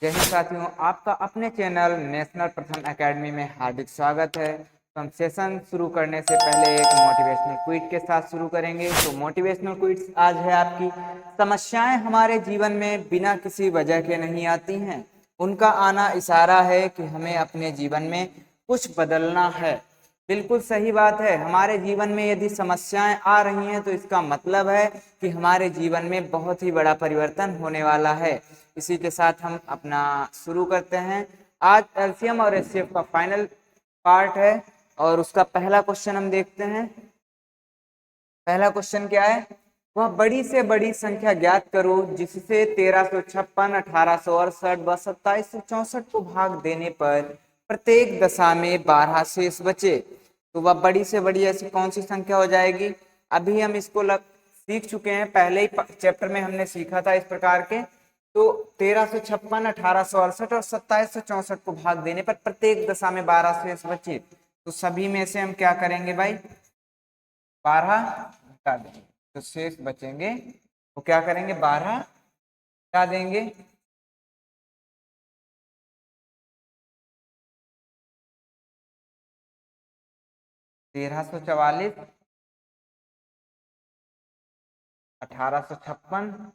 जय हिंद साथियों, आपका अपने चैनल नेशनल प्रथम एकेडमी में हार्दिक स्वागत है। तो हम सेशन शुरू करने से पहले एक मोटिवेशनल क्विट के साथ शुरू करेंगे। तो मोटिवेशनल क्विट्स आज है आपकी, समस्याएं हमारे जीवन में बिना किसी वजह के नहीं आती हैं, उनका आना इशारा है कि हमें अपने जीवन में कुछ बदलना है। बिल्कुल सही बात है। हमारे जीवन में यदि समस्याएं आ रही हैं तो इसका मतलब है कि हमारे जीवन में बहुत ही बड़ा परिवर्तन होने वाला है। इसी के साथ हम अपना शुरू करते हैं। आज एलसीएम और एचसीएफ का फाइनल पार्ट है और उसका पहला क्वेश्चन हम देखते हैं। पहला क्वेश्चन क्या है? वह बड़ी से बड़ी संख्या ज्ञात करो जिससे 1356, 1868 व 2764 को भाग देने पर प्रत्येक दशा में 12 शेष बचे। तो वह बड़ी से बड़ी ऐसी कौन सी संख्या हो जाएगी? अभी हम इसको सीख चुके हैं, पहले ही चैप्टर में हमने सीखा था इस प्रकार के। तो 1356, 1868 और 2764 को भाग देने पर प्रत्येक दशा में 12 शेष बचे। तो सभी में से हम क्या करेंगे भाई? 12 हटा देंगे तो शेष बचेंगे। वो क्या करेंगे? 12 हटा देंगे। तेरह सौ 1856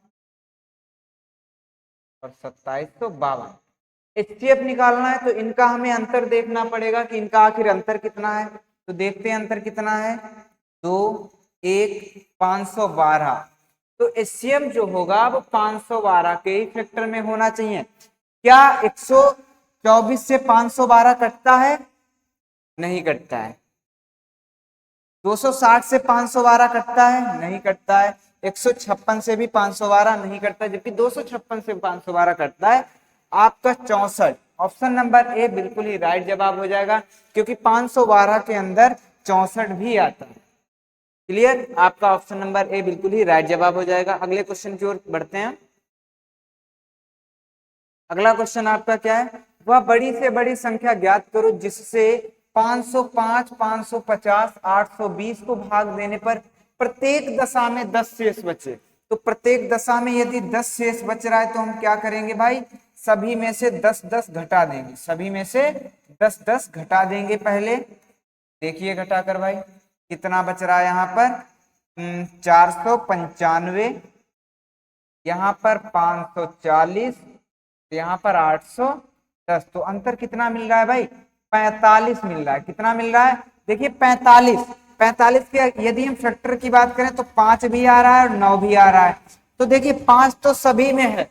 और 2752। एचसीएफ निकालना है तो इनका हमें अंतर देखना पड़ेगा कि इनका आखिर अंतर कितना है। तो देखते हैं अंतर कितना है। 2, 1, 512। तो एचसीएफ जो होगा वो 512 के ही फैक्टर में होना चाहिए। क्या 124 से 512 कटता है? नहीं कटता है। 260 से 512 कटता है? नहीं कटता है। 156 से भी 512 नहीं कटता, जबकि 256 से 512 कटता है। आपका 64 ऑप्शन नंबर ए बिल्कुल ही राइट जवाब हो जाएगा, क्योंकि 512 के अंदर 64 भी आता है। क्लियर? आपका ऑप्शन नंबर ए बिल्कुल ही राइट जवाब हो जाएगा। अगले क्वेश्चन की ओर बढ़ते हैं। अगला क्वेश्चन आपका क्या है? वह बड़ी से बड़ी संख्या ज्ञात करो जिससे 505, 550, 820 को भाग देने पर प्रत्येक दशा में 10 शेष बचे। तो प्रत्येक दशा में यदि 10 शेष बच रहा है तो हम क्या करेंगे भाई? सभी में से 10-10 घटा देंगे। सभी में से 10-10 घटा देंगे। पहले देखिए घटा कर भाई कितना बच रहा है। यहाँ पर 495, यहाँ पर 540, यहाँ पर 810। तो अंतर कितना मिल रहा है भाई? 45 मिल रहा है। कितना मिल रहा है? देखिए 45 के यदि हम फैक्टर की बात करें तो 5 भी आ रहा है और 9 भी आ रहा है। तो देखिए 5 तो सभी में है,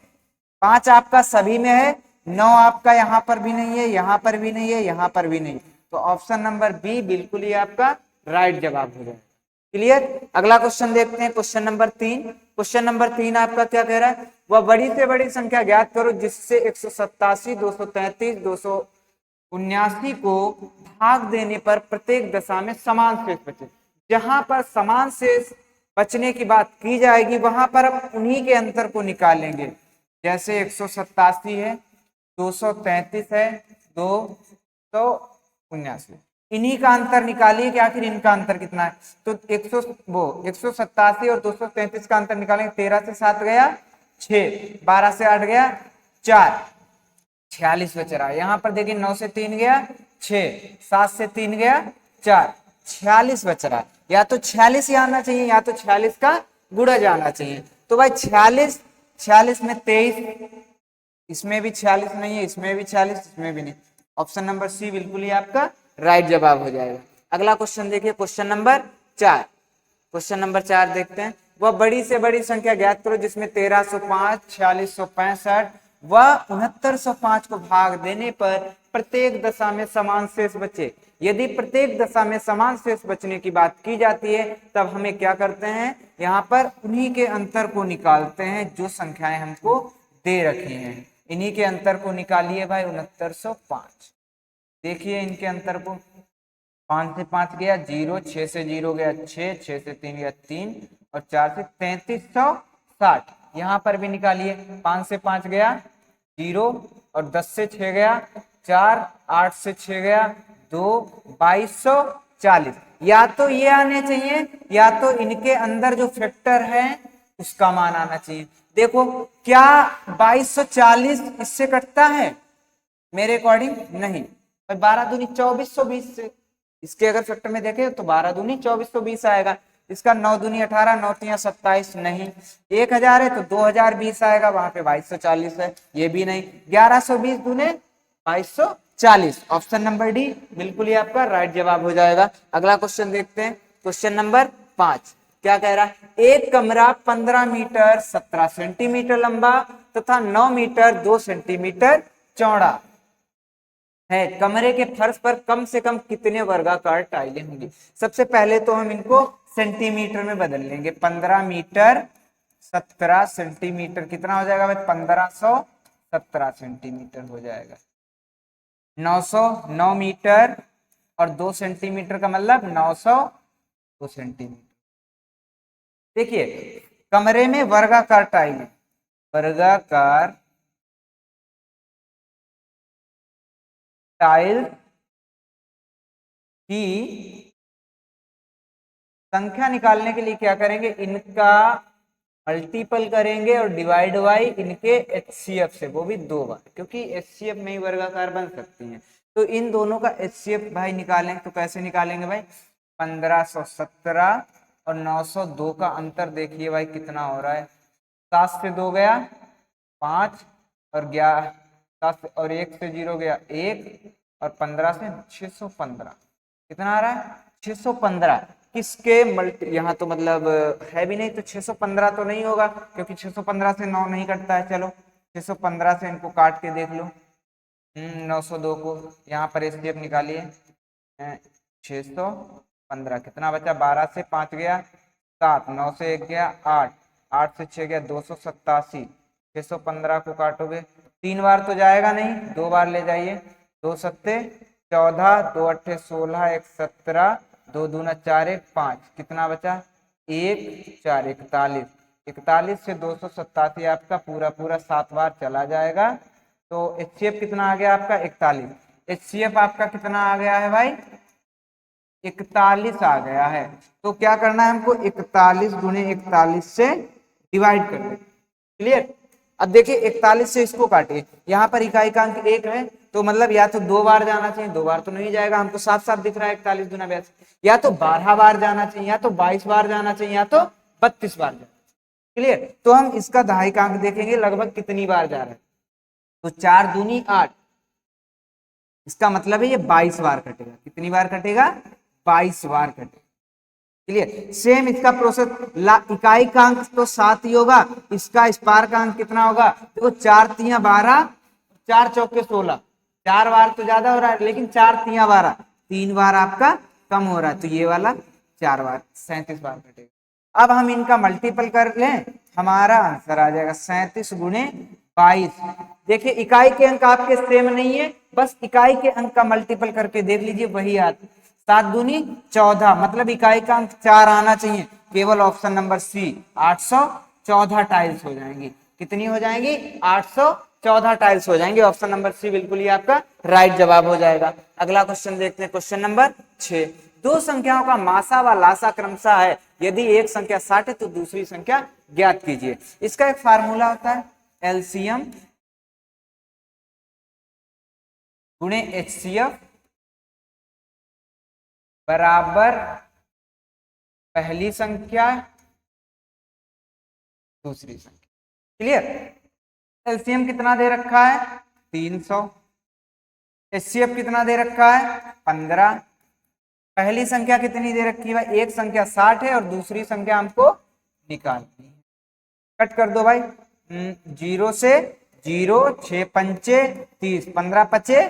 5 आपका सभी में है, 9 आपका यहाँ पर भी नहीं है, यहाँ पर भी नहीं है, यहाँ पर भी नहीं। तो ऑप्शन नंबर बी बिल्कुल ही आपका राइट जवाब हो जाएगा। क्लियर? अगला क्वेश्चन देखते हैं, क्वेश्चन नंबर 3। क्वेश्चन नंबर 3 आपका क्या कह रहा है? वह बड़ी से बड़ी संख्या ज्ञात करो जिससे 187, 233, 279 को भाग देने पर प्रत्येक दशा में समान शेष बचे। जहां पर समान शेष बचने की बात की जाएगी वहां पर हम उन्हीं के अंतर को निकालेंगे। जैसे 187 है, 233 है, 279, इन्हीं का अंतर निकालिए कि आखिर इनका अंतर कितना है। तो 187 और 233 का अंतर निकालेंगे। 13 से 7 गया 6, 12 से 8 गया 4, 46 बच रहा है। यहाँ पर देखिए 9 से 3 गया 6, 7 से 3 गया 4, 46 बच रहा है। या तो 46 ही आना चाहिए या तो 46 का गुणज आना चाहिए। तो भाई 46 में 23, इसमें भी 46 नहीं है, इसमें भी 46, इसमें भी नहीं। ऑप्शन नंबर सी बिल्कुल ही आपका राइट जवाब हो जाएगा। अगला क्वेश्चन देखिए, क्वेश्चन नंबर 4। क्वेश्चन नंबर 4 देखते हैं। वह बड़ी से बड़ी संख्या ज्ञात करो जिसमें 1305, 4665 व 6905 को भाग देने पर प्रत्येक दशा में समान शेष बचे। यदि प्रत्येक दशा में समान शेष बचने की बात की जाती है तब हमें क्या करते हैं? यहाँ पर उन्हीं के अंतर को निकालते हैं जो संख्याएं हमको दे रखी हैं। इन्हीं के अंतर को निकालिए भाई। 6905, देखिए इनके अंतर को। 5 से 5 गया 0, 6 से 0 गया 6, 6 से 3 गया 3 और 4 से 3360। यहाँ पर भी निकालिए। 5 से 5 गया 0 और 10 से 6 गया 4, 8 से 6 गया 2, 2240। या तो ये आने चाहिए या तो इनके अंदर जो फैक्टर है उसका मान आना चाहिए। देखो क्या 2240 इससे कटता है? मेरे अकॉर्डिंग नहीं। 12 दूनी 2420 से, इसके अगर फैक्टर में देखें तो 12 दूनी 2420 आएगा। इसका 9 दूनी 18, 9 तिया 27 नहीं। 1000 है तो 2020 आएगा, वहां पे 2240 है, ये भी नहीं। 1120 दूने 2240, ऑप्शन नंबर डी बिल्कुल ही आपका राइट जवाब हो जाएगा। अगला क्वेश्चन देखते हैं, क्वेश्चन नंबर 5 क्या कह रहा है? एक कमरा 15 मीटर 17 सेंटीमीटर लंबा तथा 9 मीटर 2 सेंटीमीटर चौड़ा है। कमरे के फर्श पर कम से कम कितने वर्गाकार टाइलें होंगी? सबसे पहले तो हम इनको सेंटीमीटर में बदल लेंगे। 15 मीटर 17 सेंटीमीटर कितना हो जाएगा भाई? 1517 सेंटीमीटर हो जाएगा। 900 मीटर और 2 सेंटीमीटर का मतलब 902 सेंटीमीटर। देखिए कमरे में वर्गाकार टाइल, वर्गाकार टाइल की संख्या निकालने के लिए क्या करेंगे? इनका मल्टीपल करेंगे और डिवाइड बाई इनके एचसीएफ से, वो भी 2 बार, क्योंकि एचसीएफ में ही वर्गाकार बन सकती हैं। तो इन दोनों का एचसीएफ भाई निकालें तो कैसे निकालेंगे भाई? 1517 और 902 का अंतर देखिए भाई कितना हो रहा है। 7 से 2 गया 5 और 11, 7 और 1 से 0 गया 1 और 15 से 615, कितना आ रहा है? 615। किसके मल्टी, यहाँ तो मतलब है भी नहीं तो 615 तो नहीं होगा, क्योंकि 615 से 9 नहीं कटता है। चलो 615 से इनको काट के देख लो। 902 को यहाँ पर एसडीएफ निकालिए। 615 कितना बचा? 12 से 5 गया 7, 9 से 1 गया 8, 8 से 6 गया 287। 615 को काटोगे 3 बार तो जाएगा नहीं, 2 बार ले जाइए। 2 सत्ते 14, 2 अट्ठे 16, 1 17, 2 दूना 4, 1 5, कितना बचा? 1 4 41। 41 से 287 आपका पूरा पूरा 7 बार चला जाएगा। तो एचसीएफ कितना आ गया आपका? 41। एचसीएफ आपका कितना आ गया है भाई? 41 आ गया है। तो क्या करना है हमको? 41 गुणे 41 से डिवाइड कर दे। क्लियर? अब देखिए 41 से इसको काटिए, यहाँ पर इकाई का अंक 1 है तो मतलब या तो 2 बार जाना चाहिए, 2 बार तो नहीं जाएगा, हमको साफ साफ दिख रहा है 41 गुना 82, या तो 12 बार जाना चाहिए, या तो 22 बार जाना चाहिए, या तो 32 बार जाना। क्लियर? तो हम इसका दहाई-अंक देखेंगे लगभग कितनी बार जा रहा है। तो 4 दूनी 8, इसका मतलब है ये 22 बार कटेगा। कितनी बार कटेगा? 22 बार कटेगा। क्लियर? सेम इसका प्रोसेस, इकाई का अंक तो 7 ही होगा, इसका स्पार का अंक कितना होगा? तो 4 तिया 12, 4 चौके 16, 4 बार तो ज्यादा हो रहा है, लेकिन 4 तिया 12, 3 बार आपका कम हो रहा है, तो ये वाला 4 बार 37 बार कटेगा। अब हम इनका मल्टीपल कर लें, हमारा आंसर आ जाएगा 37 गुणे 22। देखिए इकाई के अंक आपके सेम नहीं है, बस इकाई के अंक का मल्टीपल करके देख लीजिए, वही आता। 7 दूनी 14, मतलब इकाई का अंक 4 आना चाहिए, केवल ऑप्शन नंबर सी 814 टाइल्स हो जाएंगी। कितनी हो जाएंगी? 814 टाइल्स हो जाएंगे। ऑप्शन नंबर सी बिल्कुल ही आपका राइट जवाब हो जाएगा। अगला क्वेश्चन देखते हैं, क्वेश्चन नंबर 6। दो संख्याओं का मासा व लासा क्रमशः है, यदि एक संख्या 60 है तो दूसरी संख्या ज्ञात कीजिए। इसका एक फार्मूला होता है एलसीएम गुणे एचसीएफ बराबर पहली संख्या दूसरी संख्या। क्लियर? एलसीएम कितना दे रखा है? 300। एचसीएफ कितना दे रखा है? 15। पहली संख्या कितनी दे रखी है भाई? एक संख्या 60 है और दूसरी संख्या हमको निकालनी है। कट कर दो भाई, 0 से 0, 6 पंचे 30, 15 पचे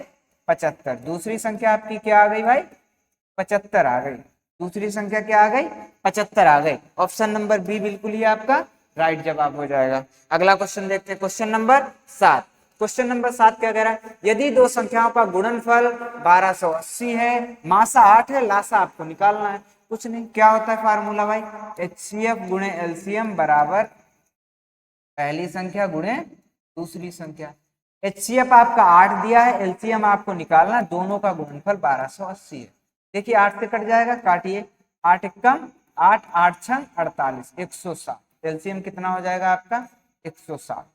75। दूसरी संख्या आपकी क्या आ गई भाई? 75 आ गई। दूसरी संख्या क्या आ गई? 75 आ गई। ऑप्शन नंबर बी बिल्कुल ही आपका राइट जवाब हो जाएगा। अगला क्वेश्चन देखते हैं, क्वेश्चन नंबर 7। क्वेश्चन नंबर 7 क्या कह रहा है? यदि दो संख्याओं का गुणनफल 1280 है, मासा 8 है, लासा आपको निकालना है। कुछ नहीं, क्या होता है फार्मूला भाई? एचसीएफ गुणे एलसीएम बराबर पहली संख्या गुणे दूसरी संख्या। एचसीएफ आपका 8 दिया है, एलसीएम आपको निकालना, दोनों का गुणनफल 1280 है। देखिए 8 से कट जाएगा, काटिए। 8 एकम 8, 8 छंग 48, 107। एलसीएम कितना हो जाएगा आपका? 160।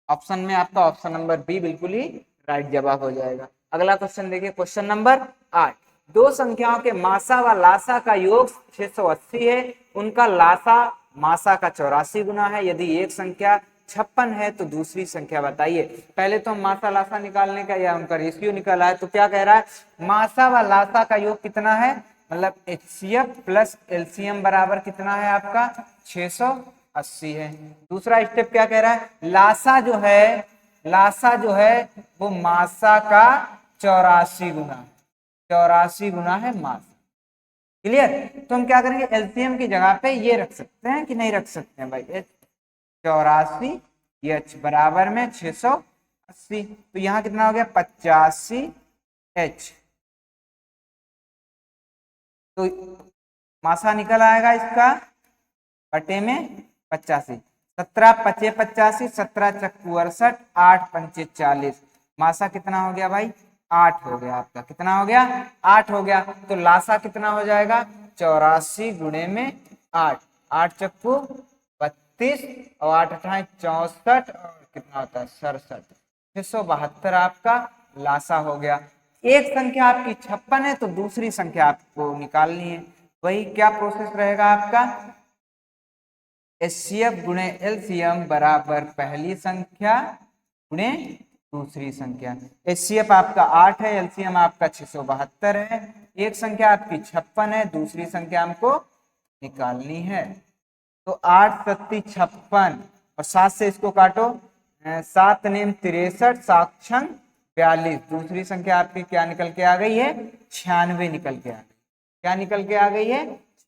ऑप्शन में आपका ऑप्शन नंबर बी बिल्कुल ही राइट जवाब हो जाएगा। अगला क्वेश्चन देखिए, क्वेश्चन नंबर 8। दो संख्याओं के मासा व लासा का योग 680 है, उनका लासा मासा का 84 गुना है। यदि एक संख्या 56 है तो दूसरी संख्या बताइए। पहले तो हम मासा लासा निकालने का या उनका रेशियो निकाला है, तो क्या कह रहा है, मासा व लासा का योग कितना है, मतलब HCF प्लस LCM बराबर कितना है आपका 680 है। दूसरा स्टेप क्या कह रहा है, लासा जो है वो मासा का 84 गुना, 84 गुना है मासा। क्लियर। तो हम क्या करेंगे, एलसीएम की जगह पे ये रख सकते हैं कि नहीं रख सकते हैं भाई, 84 H बराबर में 680, तो यहाँ कितना हो गया 85H। तो मासा निकल आएगा इसका बटे में 85, 17 पचे 85, 17 चक्कू 68, 8 पंचे 40, मासा कितना हो गया भाई 8 हो गया आपका, कितना हो गया 8 हो गया। तो लासा कितना हो जाएगा 84 गुणे में 8, 8 चक्कू 32 और 8 अठाई 64 और कितना होता है 67, 672 आपका लासा हो गया। एक संख्या आपकी 56 है तो दूसरी संख्या आपको निकालनी है। वही क्या प्रोसेस रहेगा आपका, HCF गुणे LCM बराबर पहली संख्या गुणे दूसरी संख्या। HCF आपका 8 है, LCM आपका 672 है। एक संख्या आपकी 56 है, दूसरी संख्या हमको निकालनी है। तो 8 सत्ती 56 और 7 से इसको काटो, 7 नेम 63, 7 छंग 42। दूसरी संख्या आपकी क्या निकल के आ गई है 96 निकल के आ गई। क्या निकल के आ गई है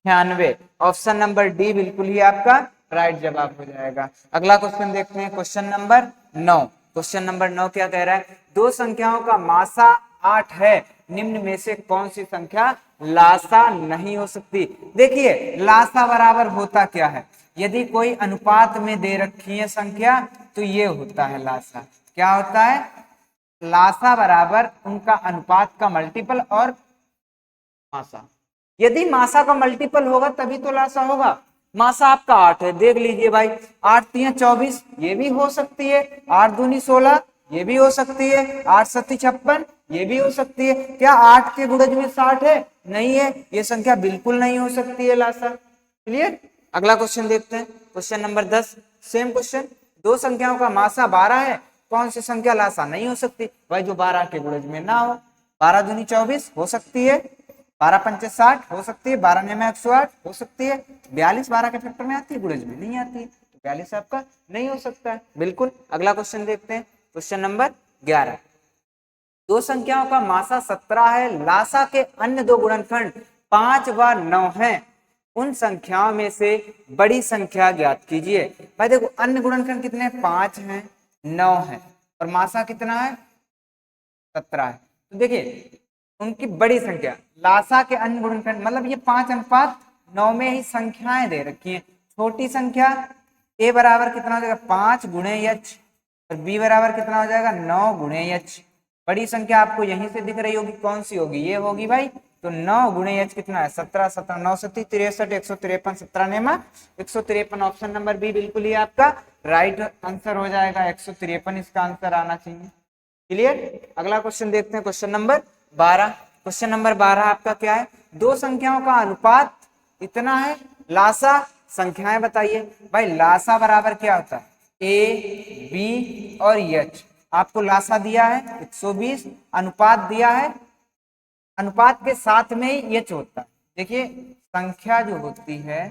96। ऑप्शन नंबर डी बिल्कुल ही आपका राइट जवाब हो जाएगा। अगला क्वेश्चन देखते हैं, क्वेश्चन नंबर 9। क्वेश्चन नंबर 9 क्या कह रहा है, दो संख्याओं का मासा 8 है, निम्न में से कौन सी संख्या लासा नहीं हो सकती। देखिए लासा बराबर होता क्या है, यदि कोई अनुपात में दे रखी है संख्या तो ये होता है लासा। क्या होता है, लासा बराबर उनका अनुपात का मल्टीपल और मासा। यदि मासा का मल्टीपल होगा तभी तो लासा होगा। मासा आपका 8 है, देख लीजिए भाई, 8 3 24 ये भी हो सकती है, 8 दूनी 16 ये भी हो सकती है, 8 सत्ती 56 ये भी हो सकती है। क्या 8 के गुणज में 60 है, नहीं है, ये संख्या बिल्कुल नहीं हो सकती है लासा। क्लियर। अगला क्वेश्चन देखते हैं, क्वेश्चन नंबर 10। सेम क्वेश्चन, दो संख्याओं का मासा 12 है, कौन सी संख्या लासा नहीं हो सकती। भाई जो 12 के गुणज में ना हो, 12 दूनी 24 हो सकती है, 12 पंचे 60 हो सकती है, 12 ने में 108 हो सकती है, 42 12 के फैक्टर में आती है, गुणज में नहीं आती है, तो 42 आपका नहीं हो सकता है बिल्कुल। अगला क्वेश्चन देखते हैं, क्वेश्चन नंबर 11। दो संख्याओं का मासा 17 है, लासा के अन्य दो गुणनखंड 5 व 9 हैं, उन संख्याओं में से बड़ी संख्या ज्ञात कीजिए। भाई देखो अन्य गुणनखंड कितने हैं, 5 हैं 9 है और मासा कितना है 17 है। तो देखिए उनकी बड़ी संख्या, लासा के अन्य गुणनखंड मतलब ये 5:9 में ही संख्याएं दे रखी हैं। छोटी संख्या a बराबर कितना हो जाएगा 5 गुणे h और b बराबर कितना हो जाएगा 9 गुणे h। बड़ी संख्या आपको यहीं से दिख रही होगी, कौन सी होगी, ये होगी भाई। तो 9 गुणे h कितना है 17, 17 9 सत्ती 63, 153, 17 नेमा 153। ऑप्शन नंबर बी बिल्कुल ही आपका राइट आंसर हो जाएगा, 153 इसका आंसर आना चाहिए। क्लियर। अगला क्वेश्चन देखते हैं, क्वेश्चन नंबर 12। क्वेश्चन नंबर 12 आपका क्या है, दो संख्याओं का अनुपात इतना है, लासा संख्याएं बताइए। भाई लासा बराबर क्या होता है, ए बी और एच। आपको लासा दिया है 120, अनुपात दिया है, अनुपात के साथ में ही एच होता है। देखिए संख्या जो होती है,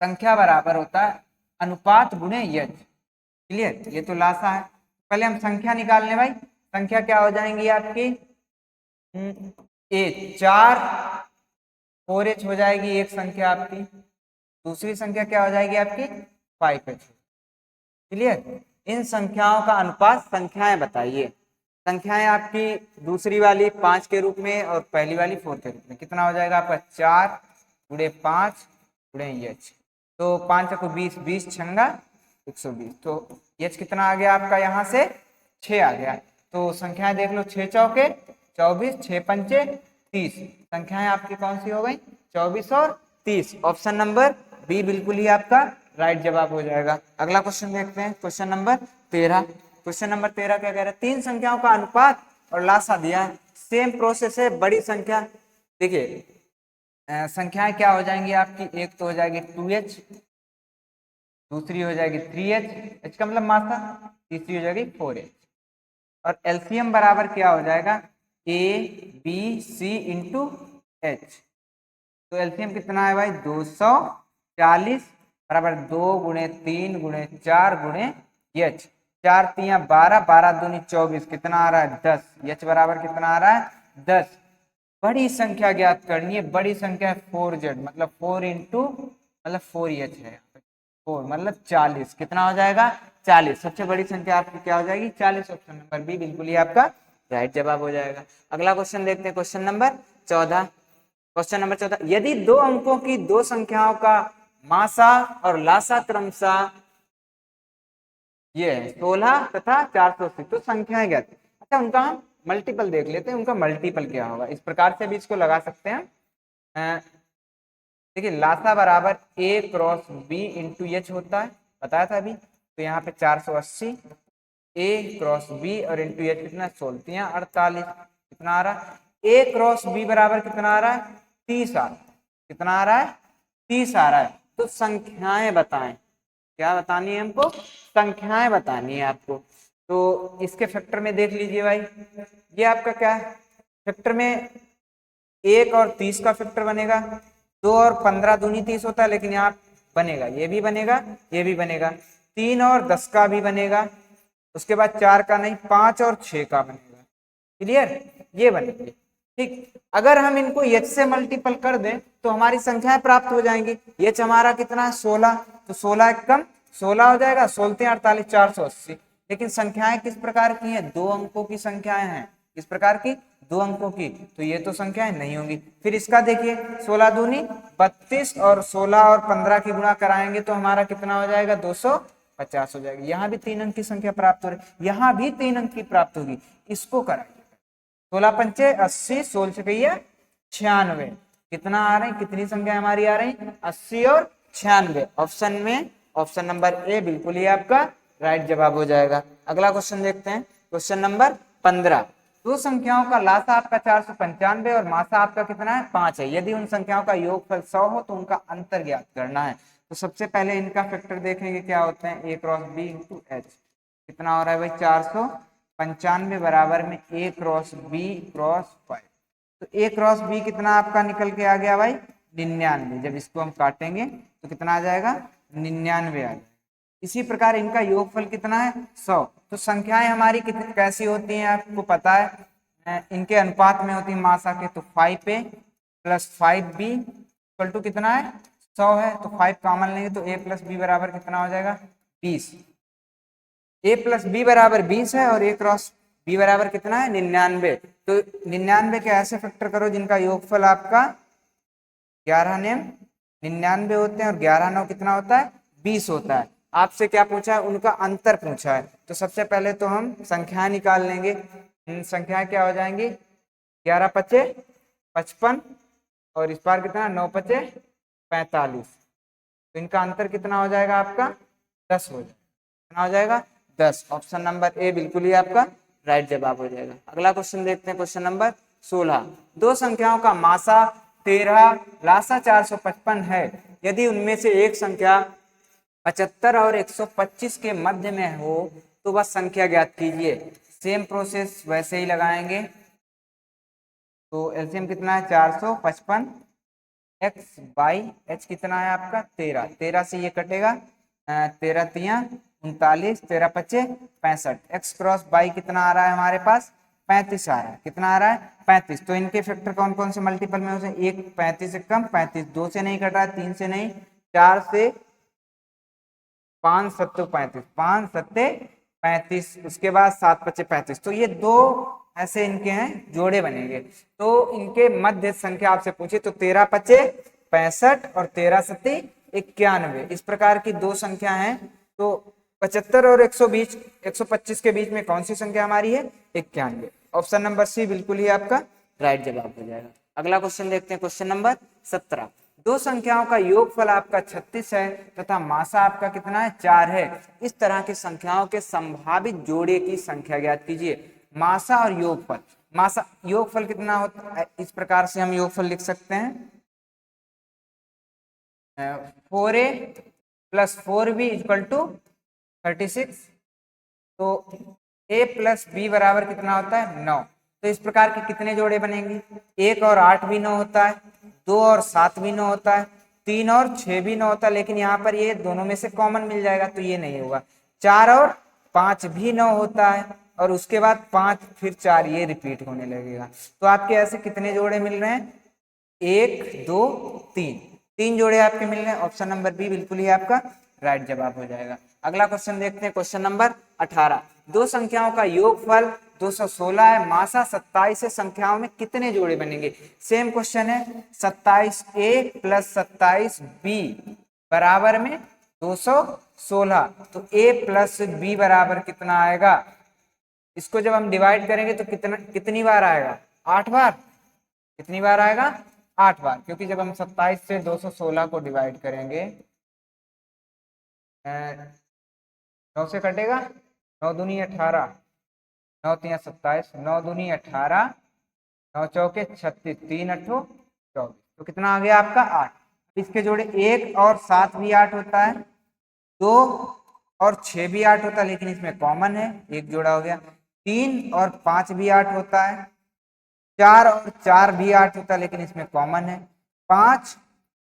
संख्या बराबर होता है अनुपात गुणे एच। क्लियर, ये तो लासा है। पहले हम संख्या निकाल लें भाई, संख्या क्या हो जाएंगी आपकी, ए 4 4h हो जाएगी एक संख्या आपकी, दूसरी संख्या क्या हो जाएगी आपकी 5h। क्लियर। इन संख्याओं का अनुपात संख्याएं बताइए। संख्याएं आपकी दूसरी वाली 5 के रूप में और पहली वाली 4 के रूप में, कितना हो जाएगा आपका 4 गुणे 5 गुणे h। तो 5 को 20, 20 छंगा 120, तो h कितना आ गया आपका यहाँ से 6 आ गया। तो संख्याएं देख लो, 6 चौके 24, 6 पंचे 30। संख्याएं आपकी कौन सी हो गई 24 और 30। ऑप्शन नंबर बी बिल्कुल ही आपका राइट जवाब हो जाएगा। अगला क्वेश्चन देखते हैं, क्वेश्चन नंबर 13। क्वेश्चन नंबर 13 क्या कह रहा है, तीन संख्याओं का अनुपात और लासा दिया है, सेम प्रोसेस है, बड़ी संख्या। देखिए संख्याएं क्या हो जाएंगी आपकी, एक तो हो जाएगी 2h, दूसरी हो जाएगी 3h, h का मतलब मासा, तीसरी हो जाएगी 4h। और एलसीएम बराबर क्या हो जाएगा, a b c into h। तो एलसीएम कितना है भाई, 240 बराबर 2 गुणे 3 गुणे 4 गुणे h। 4 तिया 12, 12 दूनी 24, कितना आ रहा है 10। h बराबर कितना आ रहा है 10। बड़ी संख्या ज्ञात करनी है, बड़ी संख्या है 4z, मतलब 4 इंटू मतलब 4h है, 4 मतलब 40, कितना हो जाएगा 40। सबसे बड़ी संख्या आपकी क्या हो जाएगी 40। ऑप्शन नंबर बी बिल्कुल ही आपका राइट जवाब हो जाएगा। अगला क्वेश्चन देखते हैं, क्वेश्चन नंबर 14। क्वेश्चन नंबर 14, यदि दो अंकों की दो संख्याओं का मासा और लासा क्रमशः ये 16 तथा 480, तो संख्याएं ज्ञात। अच्छा उनका हम मल्टीपल देख लेते हैं, उनका मल्टीपल क्या होगा, इस प्रकार से भी इसको लगा सकते हैं। देखिए लासा बराबर a cross b into H होता है, बताया था अभी। तो यहाँ पे 480 a क्रॉस b और इंटू एच कितना 16 48, कितना आ रहा है a क्रॉस b बराबर कितना आ रहा है 30 आ रहा है, कितना आ रहा है 30 आ रहा है। तो संख्याएं बताएं, क्या बतानी है हमको, संख्याएं बतानी है आपको। तो इसके फैक्टर में देख लीजिए भाई, ये आपका क्या है फैक्टर में, 1 और 30 का फैक्टर बनेगा, 2 और 15 दूनी 30 होता है, लेकिन यहाँ बनेगा, ये भी बनेगा, ये भी बनेगा, 3 और 10 का भी बनेगा, उसके बाद 4 का नहीं, 5 और 6 का बनेगा। क्लियर, ये बनेंगे। ठीक, अगर हम इनको h से मल्टीपल कर दें तो हमारी संख्याएं प्राप्त हो जाएंगी। h हमारा कितना है 16, तो 16 एक कम 16 हो जाएगा, 16 48 480। लेकिन संख्याएं किस प्रकार की हैं, दो अंकों की संख्याएं हैं, किस प्रकार की, दो अंकों की, तो ये तो संख्याएं नहीं होंगी। फिर इसका देखिए 16 दूनी 32 और 16 और 15 की गुणा कराएंगे तो हमारा कितना हो जाएगा 250 हो जाएगी। यहाँ भी 3 अंक की संख्या प्राप्त हो रही, यहाँ भी 3 अंक की प्राप्त होगी। इसको कराइए, 16 पंचे 80, 16 छकैया 96, कितना आ रहे हैं, कितनी संख्या हमारी आ रही 80 और 96। ऑप्शन में ऑप्शन नंबर ए बिल्कुल ही आपका राइट जवाब हो जाएगा। अगला क्वेश्चन देखते हैं, क्वेश्चन नंबर 15। दो संख्याओं का लासा आपका 495 और मासा आपका कितना है 5 है। यदि उन संख्याओं का योगफल 100 हो तो उनका अंतर ज्ञात करना है। तो सबसे पहले इनका फैक्टर देखेंगे क्या होते हैं, a cross b into H, कितना हो रहा है भाई 495 बराबर में a क्रॉस b क्रॉस 5। तो a क्रॉस b कितना आपका निकल के आ गया भाई 99। जब इसको हम काटेंगे तो कितना आ जाएगा 99 आ जाएगा। इसी प्रकार इनका योगफल कितना है 100। तो संख्याएं हमारी कितनी कैसी होती हैं आपको पता है, इनके अनुपात में होती है मासा के। तो 5a plus 5b equal to कितना है 100 है, तो 5 कॉमन लेंगे तो a प्लस b बराबर कितना हो जाएगा 20। a प्लस बी बराबर 20 है और a क्रॉस b बराबर कितना है 99। तो 99 के ऐसे फैक्टर करो जिनका योगफल आपका 11 नेम 99 होते हैं और 11 9 कितना होता है 20 होता है। आपसे क्या पूछा है, उनका अंतर पूछा है। तो सबसे पहले तो हम संख्या निकाल लेंगे। संख्याएं क्या हो जाएंगी 11 पचे 55 और इस बार कितना 9 पचे 45। तो इनका अंतर कितना हो जाएगा आपका 10 हो जाएगा, कितना हो जाएगा 10। ऑप्शन नंबर ए बिल्कुल ही आपका राइट जवाब हो जाएगा। अगला क्वेश्चन देखते हैं, क्वेश्चन नंबर 16। दो संख्याओं का मासा 13 लासा 455 है। यदि उनमें से एक संख्या 75 और 125 के मध्य में हो तो वह संख्या ज्ञात कीजिए। सेम प्रोसेस वैसे ही लगाएंगे। तो एलसीएम कितना है 455 x बाई h कितना है आपका 13, 13 से ये कटेगा 13 तिया 39, 13 पचे 65, x क्रॉस बाई कितना आ रहा है हमारे पास 35 आ रहा है, कितना आ रहा है 35। तो इनके फैक्टर कौन कौन से मल्टीपल में होते हैं, एक 35 से कम 35, 2 से नहीं कट रहा है, 3 से नहीं, 4 से 5 सत्ते 35, 5 सत्ते 35, उसके बाद 7 पचे 35। तो ये दो ऐसे इनके हैं जोड़े बनेंगे। तो इनके मध्य संख्या आपसे पूछे तो 13 पचे 65 और 13 सत्ते 91, इस प्रकार की दो संख्या हैं। तो 75 और 120 125 के बीच में कौन सी संख्या हमारी है 91। ऑप्शन नंबर सी बिल्कुल ही आपका राइट जवाब हो जाएगा। अगला क्वेश्चन देखते हैं, क्वेश्चन नंबर 17। दो संख्याओं का योगफल आपका 36 है तथा मासा आपका कितना है 4 है। इस तरह की संख्याओं के संभावित जोड़े की संख्या ज्ञात कीजिए। मासा और योगफल, मासा योगफल कितना होता है, इस प्रकार से हम योगफल लिख सकते हैं 4a + 4b = 36। तो a + b बराबर कितना होता है 9। तो इस प्रकार के कितने जोड़े बनेंगे, 1 और 8 भी 9 होता है, 2 और 7 भी 9 होता है, 3 और 6 भी 9 होता है, लेकिन यहाँ पर ये दोनों में से कॉमन मिल जाएगा तो ये नहीं होगा। 4 और 5 भी 9 होता है और उसके बाद 5 फिर 4 ये रिपीट होने लगेगा। तो आपके ऐसे कितने जोड़े मिल रहे हैं, 1 2 3, 3 जोड़े आपके मिल रहे हैं। ऑप्शन नंबर बी बिल्कुल ही आपका राइट जवाब हो जाएगा। अगला क्वेश्चन देखते हैं, क्वेश्चन नंबर 18। दो संख्याओं का योगफल 216 है, मासा 27 है, संख्याओं में कितने जोड़े बनेंगे। सेम क्वेश्चन है, 27a + 27b बराबर में 216। तो a + b बराबर कितना आएगा, इसको जब हम डिवाइड करेंगे तो कितनी बार आएगा, 8 बार। कितनी बार आएगा, 8 बार, क्योंकि जब हम 27 से 216 को डिवाइड करेंगे 9 से कटेगा, 9 दूनी 18, 9 3 27, 9 दूनी 18, 9 चौके 36, 3 अट्ठो 24। तो कितना आ गया आपका 8। इसके जोड़े 1 और 7 भी 8 होता है, 2 और 6 भी 8 होता है, लेकिन इसमें कॉमन है, एक जोड़ा हो गया। 3 और 5 भी 8 होता है, 4 और 4 भी 8 होता है, लेकिन इसमें कॉमन है। 5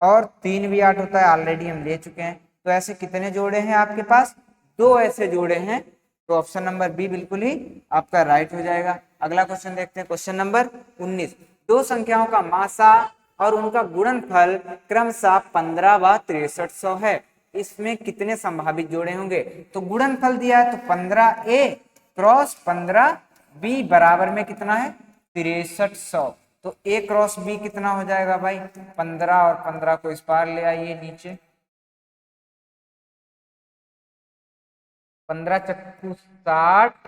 और 3 भी 8 होता है, ऑलरेडी हम ले चुके हैं। तो ऐसे कितने जोड़े हैं आपके पास, 2 ऐसे जोड़े हैं। तो ऑप्शन नंबर बी बिल्कुल ही आपका राइट हो जाएगा। अगला क्वेश्चन देखते हैं, क्वेश्चन नंबर 19। दो संख्याओं का मासा और उनका गुणनफल क्रमशः 15 व 6300 है, इसमें कितने संभावित जोड़े होंगे। तो गुणनफल दिया है तो 15a क्रॉस 15b बराबर में कितना है 6300। तो a क्रॉस b कितना हो जाएगा भाई, 15 और 15 को इस पार ले आइए नीचे, 15 चक्कू 60,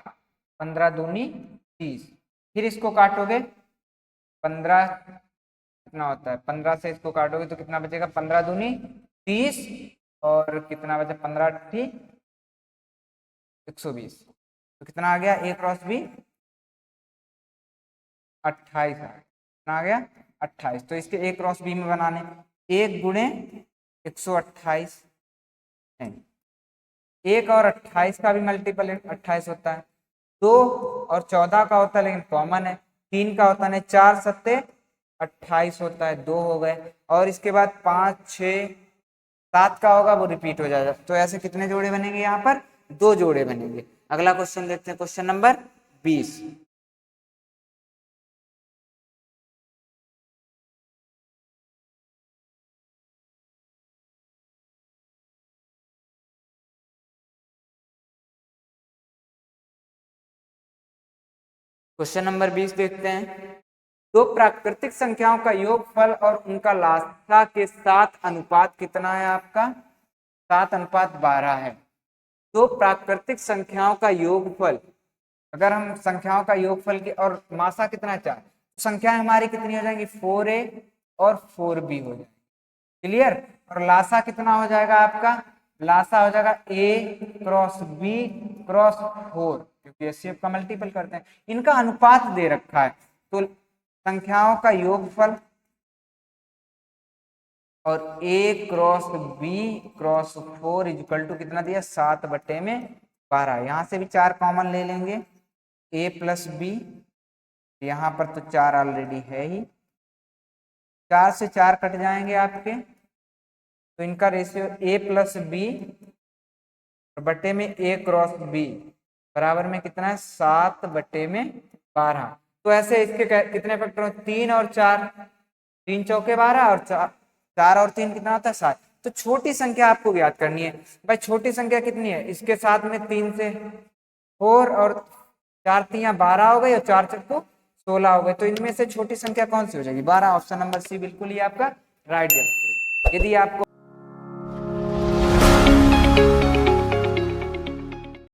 15 दूनी 30, फिर इसको काटोगे 15 कितना होता है, 15 से इसको काटोगे तो कितना बचेगा, 15 दूनी 30 और कितना बचा 15 अट्ठी 120। तो कितना आ गया, a क्रॉस b 28 कितना आ गया 28। तो इसके a क्रॉस b में बनाने 1 गुणे 128 है, 1 और 28 का भी मल्टीपल 28 होता है, 2 और 14 का होता है लेकिन कॉमन है, 3 का होता नहीं, 4 सत्ते 28 होता है, 2 हो गए, और इसके बाद 5 6 7 का होगा वो रिपीट हो जाएगा। तो ऐसे कितने जोड़े बनेंगे, यहाँ पर 2 जोड़े बनेंगे। अगला क्वेश्चन देखते हैं, क्वेश्चन नंबर 20। क्वेश्चन नंबर 20 देखते हैं, दो प्राकृतिक संख्याओं का योगफल और उनका लासा के साथ अनुपात कितना है आपका, 7:12 है। दो प्राकृतिक संख्याओं का योगफल, अगर हम संख्याओं का योगफल के और मासा कितना 4, संख्याएं हमारी कितनी हो जाएंगी 4a और 4b हो जाएंगी, क्लियर। और लासा कितना हो जाएगा आपका, लासा हो जाएगा a क्रॉस b क्रॉस 4, क्योंकि एचसीएफ का मल्टीपल करते हैं। इनका अनुपात दे रखा है, तो संख्याओं का योगफल और a cross b cross 4 equal to कितना दिया 7/12। यहां से भी 4 कॉमन ले लेंगे, a + b, यहाँ पर तो 4 ऑलरेडी है ही, 4 से 4 कट जाएंगे आपके, तो इनका रेशियो a + b बटे में a क्रॉस b बराबर में कितना है 7/12। तो ऐसे इसके कितने फैक्टर हो, 3 और 4, 3 चौके 12 और 4 और 3 कितना होता है 7। तो छोटी संख्या आपको ज्ञात करनी है भाई, छोटी संख्या कितनी है, इसके साथ में 3 से 4 और 4 3 12 हो गई और 4 चक्कू 16 हो गए। तो इनमें से छोटी संख्या कौन सी हो जाएगी 12। ऑप्शन नंबर सी बिल्कुल ही आपका राइट जवाब। यदि आपको